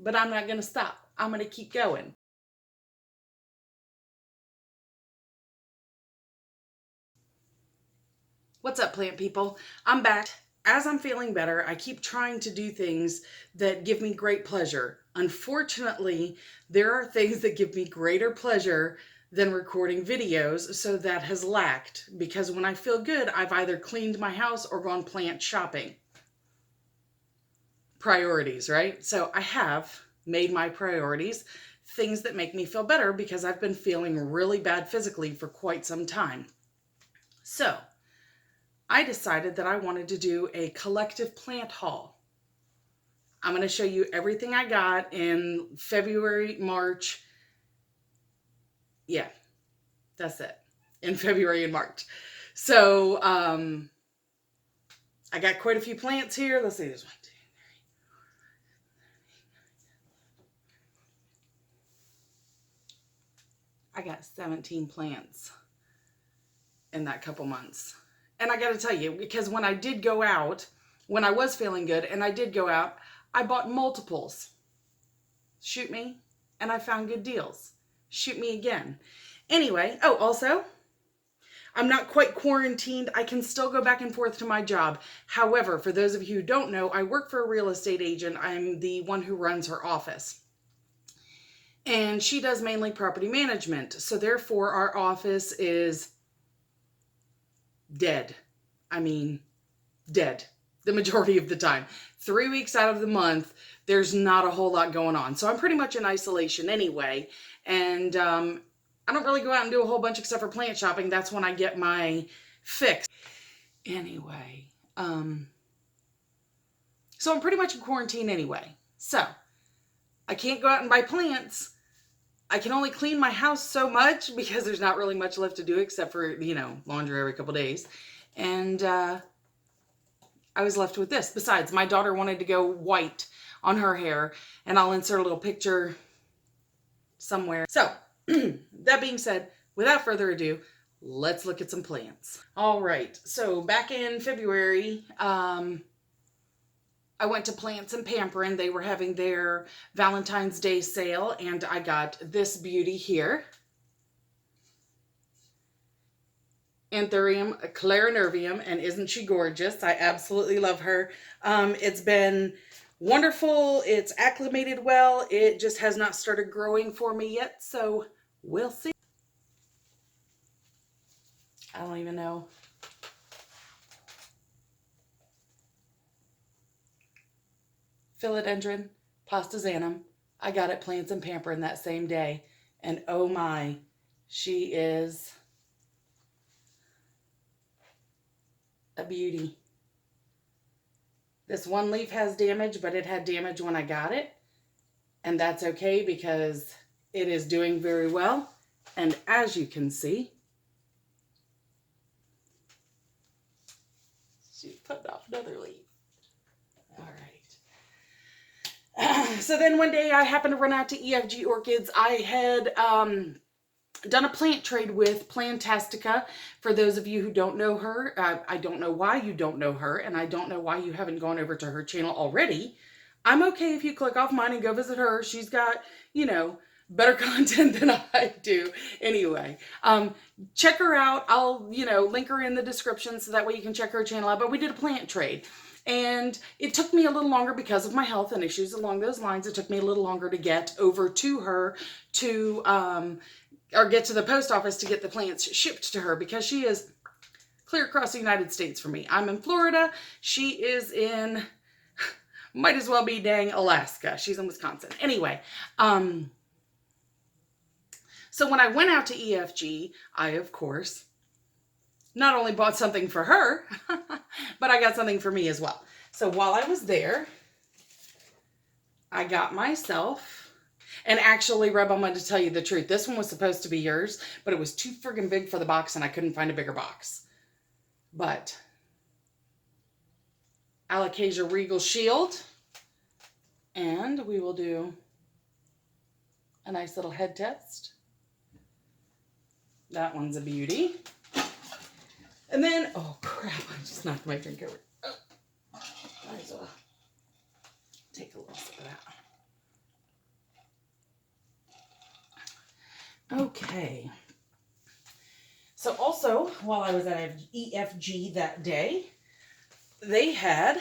but I'm not going to stop. I'm going to keep going. What's up, plant people? I'm back. As I'm feeling better, I keep trying to do things that give me great pleasure. Unfortunately, there are things that give me greater pleasure than recording videos, so that has lacked, because when I feel good, I've either cleaned my house or gone plant shopping. Priorities, right? So I have made my priorities things that make me feel better, because I've been feeling really bad physically for quite some time. So I decided that I wanted to do a collective plant haul. I'm going to show you everything I got in February, March. Yeah, that's it. In February and March. So I got quite a few plants here. Let's see, there's 1, 2, 3. I got 17 plants in that couple months. And I got to tell you, because when I did go out, when I was feeling good and I did go out, I bought multiples. Shoot me. And I found good deals. Shoot me again. Anyway, oh, also, I'm not quite quarantined. I can still go back and forth to my job. However, for those of you who don't know, I work for a real estate agent. I'm the one who runs her office. And she does mainly property management. So therefore, our office is dead. I mean, dead the majority of the time. 3 weeks out of the month, there's not a whole lot going on. So I'm pretty much in isolation anyway. And I don't really go out and do a whole bunch except for plant shopping. That's when I get my fix. Anyway, so I'm pretty much in quarantine anyway. So I can't go out and buy plants. I can only clean my house so much because there's not really much left to do except for, laundry every couple days. And I was left with this. Besides, my daughter wanted to go white on her hair, and I'll insert a little picture somewhere. So, that being said, without further ado, let's look at some plants. All right, so back in February, I went to Plants and Pamperin'. They were having their Valentine's Day sale, and I got this beauty here. Anthurium clarinervium, and isn't she gorgeous? I absolutely love her. It's been wonderful. It's acclimated well. It just has not started growing for me yet, so we'll see. I don't even know. Philodendron plastazanum. I got it Plants and Pamperin' that same day, and oh my, she is a beauty. This one leaf has damage, but it had damage when I got it, and that's okay because it is doing very well. And as you can see, she's putting off another leaf. All right. So then one day I happened to run out to EFG Orchids. I had done a plant trade with Plantastica. For those of you who don't know her, I don't know why you don't know her, and I don't know why you haven't gone over to her channel already. I'm okay if you click off mine and go visit her. She's got, better content than I do. Anyway, check her out. I'll, link her in the description so that way you can check her channel out. But we did a plant trade. And it took me a little longer because of my health and issues along those lines. It took me a little longer to get over to her to, or get to the post office to get the plants shipped to her, because she is clear across the United States from me. I'm in Florida. She is in, might as well be dang Alaska. She's in Wisconsin. Anyway, so when I went out to EFG, I, of course, not only bought something for her, but I got something for me as well. So while I was there, I got myself, and actually, Reb, I'm going to tell you the truth. This one was supposed to be yours, but it was too friggin' big for the box, and I couldn't find a bigger box. But Alocasia Regal Shield, and we will do a nice little head test. That one's a beauty. And then, oh crap, I just knocked my drink over. Oh, might as well take a little sip of that. Okay. So also, while I was at EFG that day, they had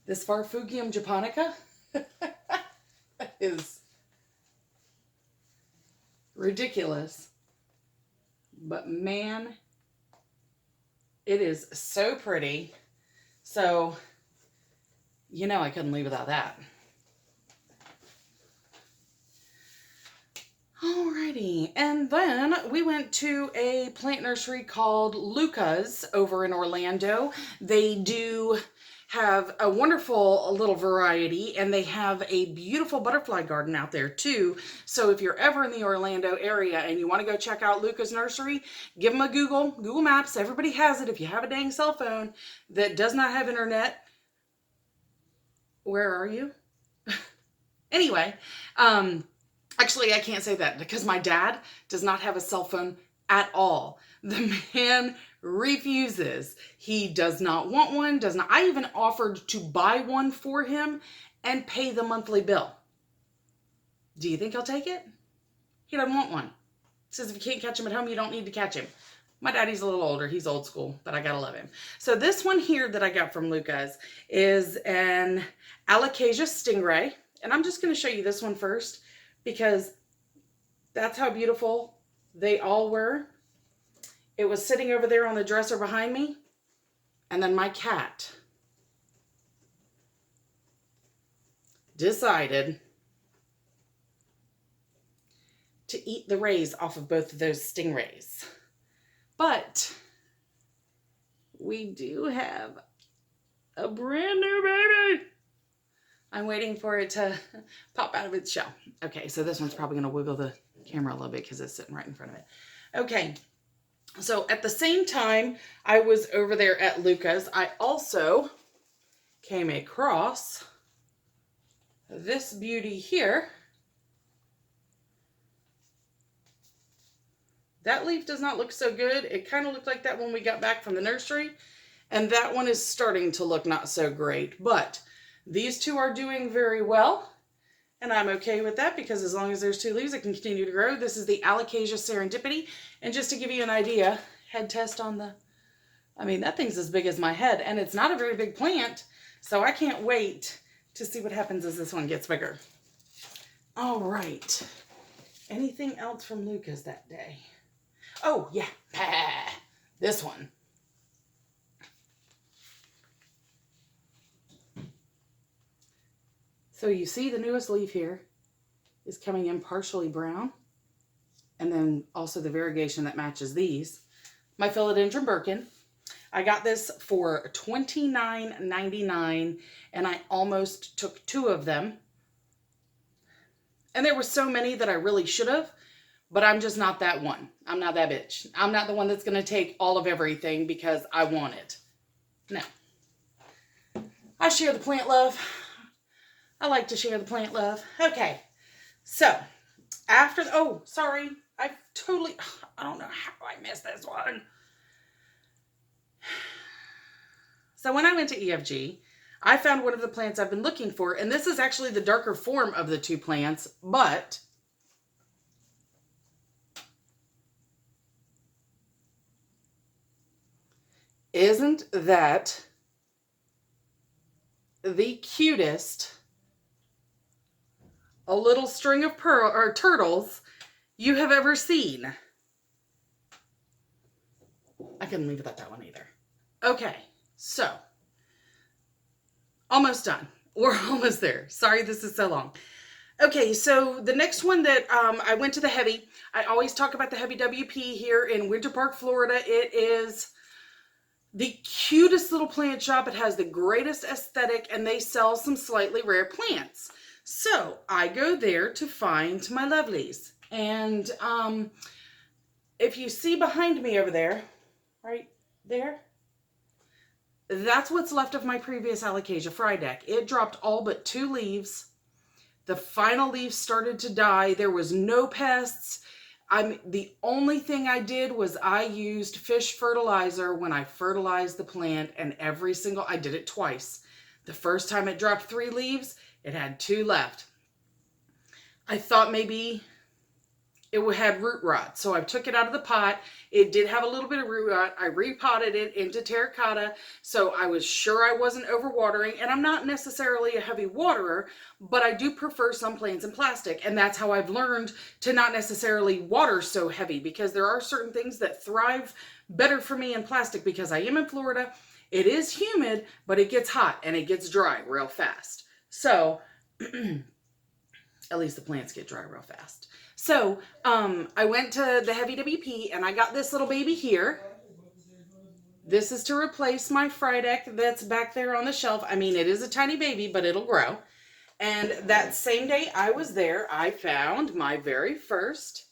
this Farfugium japonica. That is ridiculous. But man, it is so pretty. So, I couldn't leave without that. Alrighty, and then we went to a plant nursery called Luca's over in Orlando. They do have a wonderful little variety, and they have a beautiful butterfly garden out there too. So if you're ever in the Orlando area and you want to go check out Luca's nursery, give them a Google Maps. Everybody has it. If you have a dang cell phone that does not have internet, where are you? Anyway, actually, I can't say that because my dad does not have a cell phone at all. The man refuses. He does not want one, does not. I even offered to buy one for him and pay the monthly bill. Do you think he'll take it? He doesn't want one. He says if you can't catch him at home, you don't need to catch him. My daddy's a little older. He's old school, but I gotta love him. So this one here that I got from Luca's is an Alocasia stingray. And I'm just going to show you this one first because that's how beautiful they all were. It was sitting over there on the dresser behind me. And then my cat decided to eat the rays off of both of those stingrays. But we do have a brand new baby. I'm waiting for it to pop out of its shell. Okay, so this one's probably going to wiggle the camera a little bit because it's sitting right in front of it. Okay, so at the same time I was over there at Luca's, I also came across this beauty here. That leaf does not look so good. It kind of looked like that when we got back from the nursery. And that one is starting to look not so great. But these two are doing very well. And I'm okay with that because as long as there's two leaves, it can continue to grow. This is the Alocasia Serendipity. And just to give you an idea, head test on the... I mean, that thing's as big as my head. And it's not a very big plant. So I can't wait to see what happens as this one gets bigger. All right. Anything else from Luca's that day? Oh, yeah, this one. So you see the newest leaf here is coming in partially brown. And then also the variegation that matches these. My Philodendron Birkin. I got this for $29.99 and I almost took two of them. And there were so many that I really should have. But I'm just not that one. I'm not that bitch. I'm not the one that's going to take all of everything because I want it. No. I share the plant love. I like to share the plant love. Okay. So, after... Oh, sorry. I don't know how I missed this one. So, when I went to EFG, I found one of the plants I've been looking for. And this is actually the darker form of the two plants. But... isn't that the cutest a little string of turtles you have ever seen? I couldn't leave without that one either. Okay, so almost done. We're almost there. Sorry this is so long. Okay, so the next one that I went to the Heavy. I always talk about the Heavy WP here in Winter Park, Florida. It is the cutest little plant shop. It has the greatest aesthetic and they sell some slightly rare plants. So I go there to find my lovelies. And if you see behind me over there, right there, that's what's left of my previous Alocasia Fryedeck. It dropped all but two leaves. The final leaves started to die. There was no pests. The only thing I did was I used fish fertilizer when I fertilized the plant, and I did it twice. The first time it dropped 3 leaves, it had 2 left. I thought maybe it had root rot. So I took it out of the pot. It did have a little bit of root rot. I repotted it into terracotta. So I was sure I wasn't overwatering. And I'm not necessarily a heavy waterer, but I do prefer some plants in plastic. And that's how I've learned to not necessarily water so heavy, because there are certain things that thrive better for me in plastic, because I am in Florida. It is humid, but it gets hot and it gets dry real fast. So at least the plants get dry real fast. So I went to the Heavy WP and I got this little baby here. This is to replace my Frydek that's back there on the shelf. I mean, it is a tiny baby, but it'll grow. And that same day I was there, I found my very first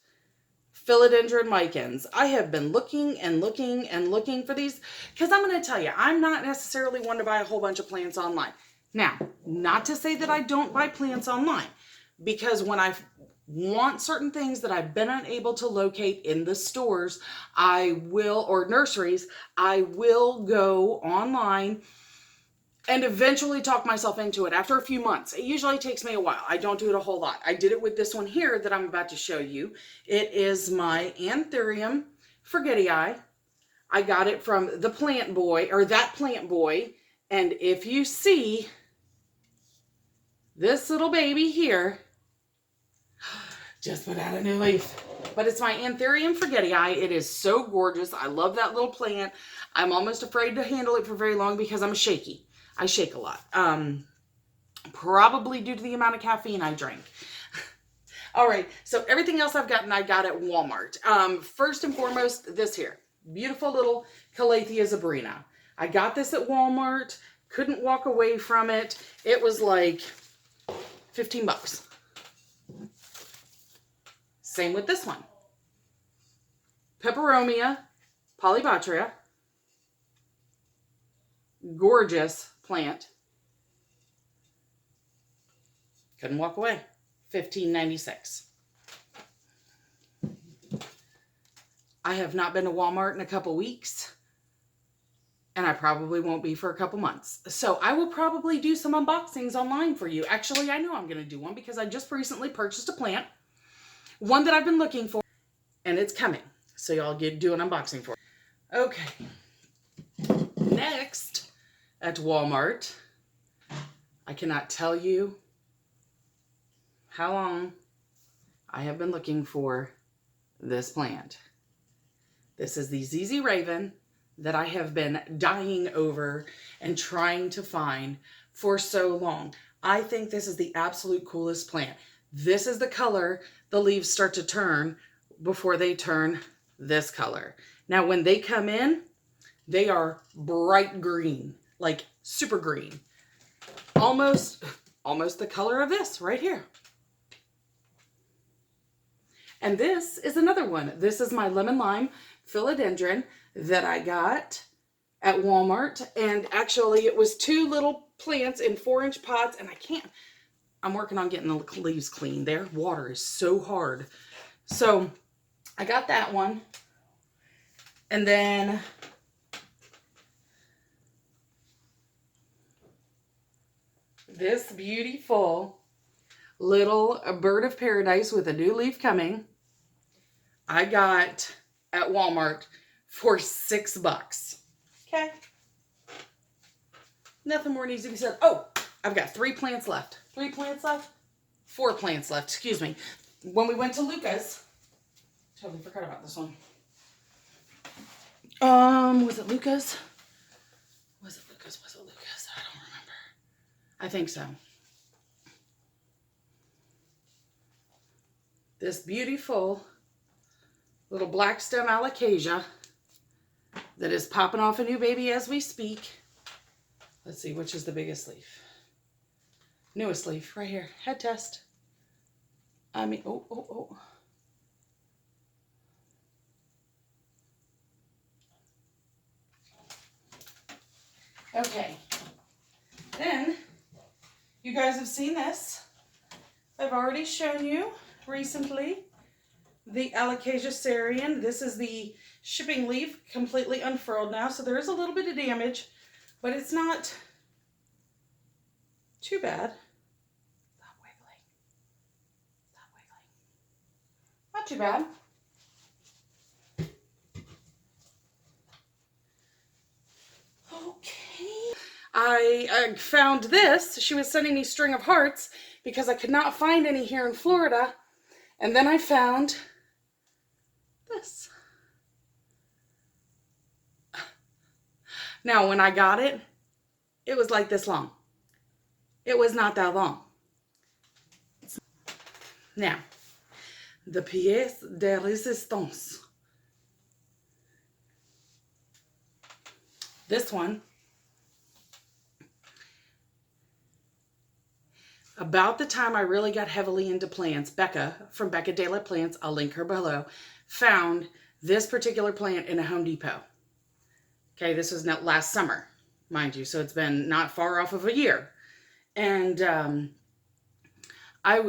philodendron micans. I have been looking and looking and looking for these, because I'm going to tell you, I'm not necessarily one to buy a whole bunch of plants online. Now, not to say that I don't buy plants online, because when I want certain things that I've been unable to locate in the stores, I will, or nurseries, I will go online and eventually talk myself into it after a few months. It usually takes me a while. I don't do it a whole lot. I did it with this one here that I'm about to show you. It is my Anthurium forgetii. I got it from the Plant Boy, or That Plant Boy. And if you see this little baby here, just put out a new leaf. But it's my Anthurium forgetii. It is so gorgeous. I love that little plant. I'm almost afraid to handle it for very long because I'm shaky. I shake a lot. Probably due to the amount of caffeine I drank. All right, so everything else I've gotten, I got at Walmart. First and foremost, this here. Beautiful little Calathea zebrina. I got this at Walmart. Couldn't walk away from it. It was like 15 bucks. Same with this one. Peperomia polybatria. Gorgeous plant. Couldn't walk away. $15.96. I have not been to Walmart in a couple weeks, and I probably won't be for a couple months. So I will probably do some unboxings online for you. Actually, I know I'm going to do one because I just recently purchased a plant, one that I've been looking for, and it's coming. So y'all do an unboxing for it. Okay. Next, at Walmart, I cannot tell you how long I have been looking for this plant. This is the ZZ Raven that I have been dying over and trying to find for so long. I think this is the absolute coolest plant. This is the color the leaves start to turn before they turn this color. Now, when they come in, they are bright green, like super green. Almost the color of this right here. And this is another one. This is my lemon lime philodendron that I got at Walmart. And actually it was 2 little plants in 4-inch pots, and I'm working on getting the leaves clean. Their water is so hard. So I got that one. And then this beautiful little bird of paradise with a new leaf coming, I got at Walmart for $6. Okay. Nothing more needs to be said. Oh, I've got 3 plants left. 3 plants left? 4 plants left. Excuse me. When we went to Luca's, totally forgot about this one. Was it Luca's? Was it Luca's? I don't remember. I think so. This beautiful little black stem alocasia that is popping off a new baby as we speak. Let's see, which is the biggest leaf? Newest leaf, right here. Head test. Oh. Okay. Then, you guys have seen this. I've already shown you recently the Alocasia cerean. This is the shipping leaf, completely unfurled now, so there is a little bit of damage, but it's not too bad. Stop wiggling. Stop not too bad. Okay. I found this. She was sending me string of hearts because I could not find any here in Florida. And then I found this. Now, when I got it, it was like this long. It was not that long. Now, the pièce de résistance. This one, about the time I really got heavily into plants, Becca from Becca de la Plants, I'll link her below, found this particular plant in a Home Depot. Okay, this was not last summer, mind you, so it's been not far off of a year. And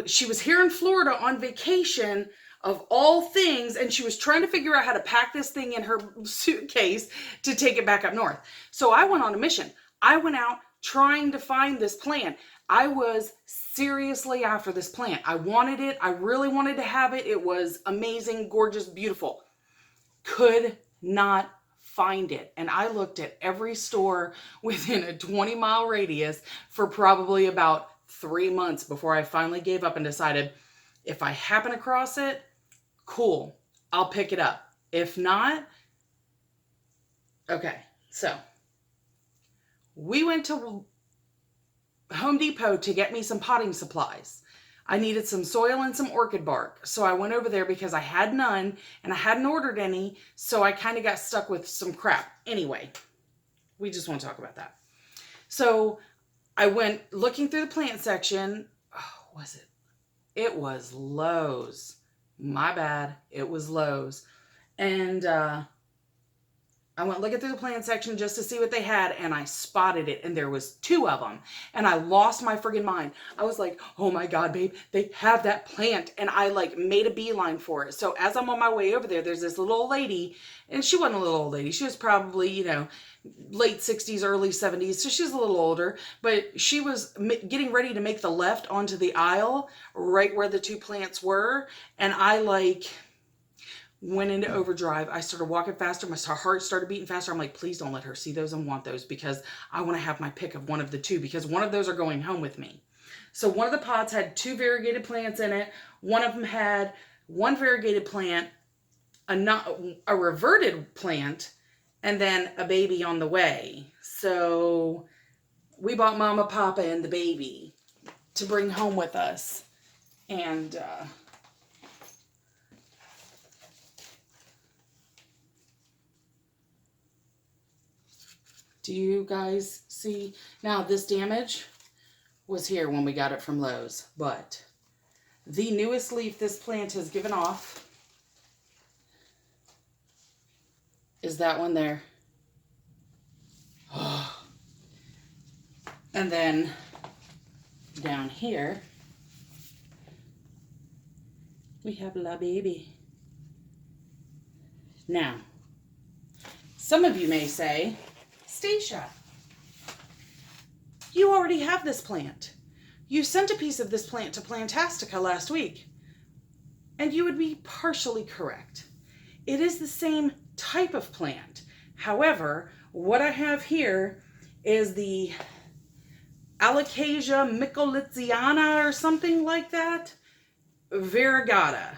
she was here in Florida on vacation of all things, and she was trying to figure out how to pack this thing in her suitcase to take it back up north. So I went on a mission. I went out trying to find this plant. I was seriously after this plant. I wanted it. I really wanted to have it. It was amazing, gorgeous, beautiful. Could not find it. And I looked at every store within a 20-mile radius for probably about 3 months before I finally gave up and decided, if I happen across it, cool, I'll pick it up. If not, okay. So we went to Home Depot to get me some potting supplies. I needed some soil and some orchid bark. So I went over there because I had none and I hadn't ordered any. So I kind of got stuck with some crap. Anyway, we just won't talk about that. So I went looking through the plant section. Oh, was it? It was Lowe's. My bad. It was Lowe's. And I went looking through the plant section just to see what they had, and I spotted it, and there was 2 of them, and I lost my friggin' mind. I was like, oh my God, babe, they have that plant, and I like made a beeline for it. So as I'm on my way over there, there's this little old lady, and she wasn't a little old lady. She was probably, you know, late 60s, early 70s, so she's a little older, but she was getting ready to make the left onto the aisle right where the 2 plants were, and I like went into overdrive. I started walking faster. My heart started beating faster. I'm like, please don't let her see those and want those, because I want to have my pick of one of the 2, because one of those are going home with me. So one of the pots had 2 variegated plants in it. One of them had 1 variegated plant, a reverted plant, and then a baby on the way. So we bought Mama, Papa, and the baby to bring home with us. And do you guys see? Now, this damage was here when we got it from Lowe's, but the newest leaf this plant has given off is that one there. Oh. And then down here, we have La Baby. Now, some of you may say, Stacia, you already have this plant. You sent a piece of this plant to Plantastica last week. And you would be partially correct. It is the same type of plant. However, what I have here is the Alocasia mycolitziana or something like that, variegata.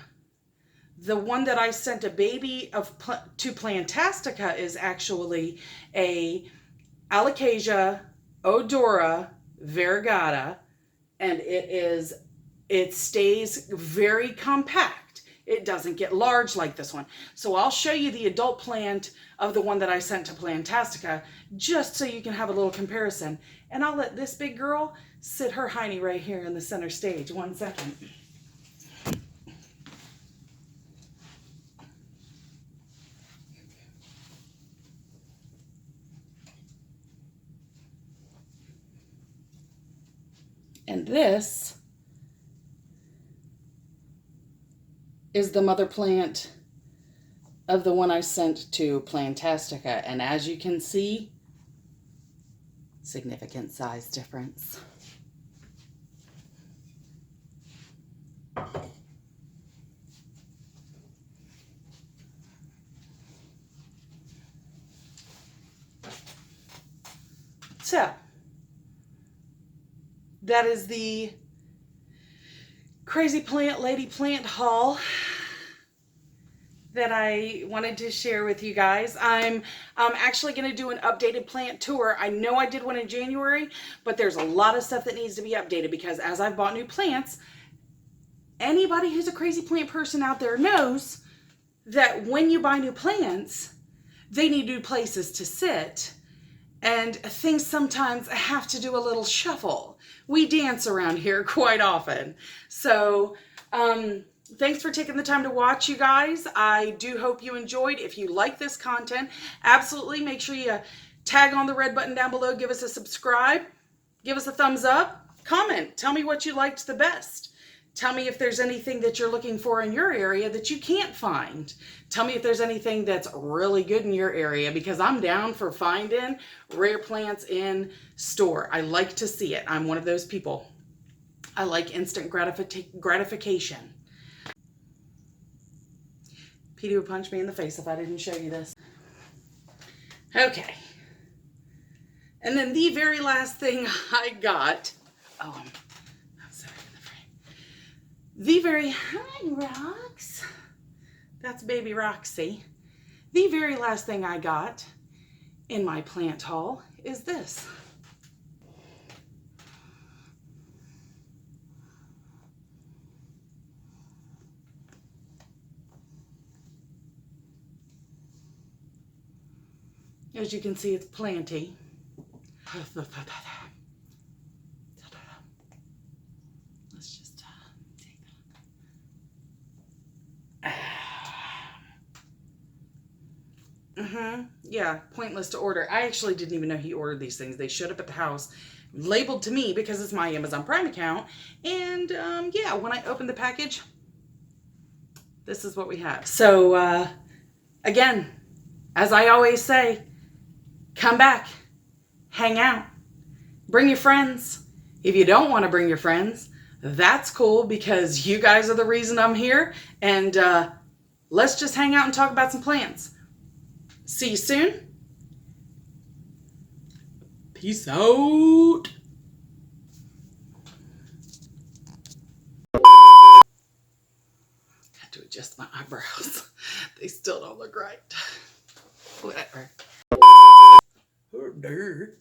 The one that I sent a baby to Plantastica is actually a Alocasia odora variegata, and it stays very compact. It doesn't get large like this one. So I'll show you the adult plant of the one that I sent to Plantastica, just so you can have a little comparison. And I'll let this big girl sit her hiney right here in the center stage. 1 second. And this is the mother plant of the one I sent to Plantastica. And as you can see, significant size difference. So, that is the Crazy Plant Lady Plant haul that I wanted to share with you guys. I'm actually going to do an updated plant tour. I know I did one in January, but there's a lot of stuff that needs to be updated because as I've bought new plants, anybody who's a crazy plant person out there knows that when you buy new plants, they need new places to sit. And things sometimes have to do a little shuffle. We dance around here quite often. So, thanks for taking the time to watch, you guys. I do hope you enjoyed. If you like this content, absolutely make sure you tag on the red button down below. Give us a subscribe. Give us a thumbs up. Comment. Tell me what you liked the best. Tell me if there's anything that you're looking for in your area that you can't find. Tell me if there's anything that's really good in your area because I'm down for finding rare plants in store. I like to see it. I'm one of those people. I like instant gratification. Petey would punch me in the face if I didn't show you this. Okay. And then the very last thing I got, the very, hi Rox, that's baby Roxy. The very last thing I got in my plant haul is this. As you can see, it's planty. Let's just take that. Yeah, pointless to order. I actually didn't even know he ordered these things. They showed up at the house, labeled to me because it's my Amazon Prime account. And yeah, when I opened the package, this is what we have. So again, as I always say, come back, hang out, bring your friends. If you don't want to bring your friends, that's cool because you guys are the reason I'm here. And let's just hang out and talk about some plants. See you soon. Peace out. Had to adjust my eyebrows. They still don't look right. Whatever. Oh, dear.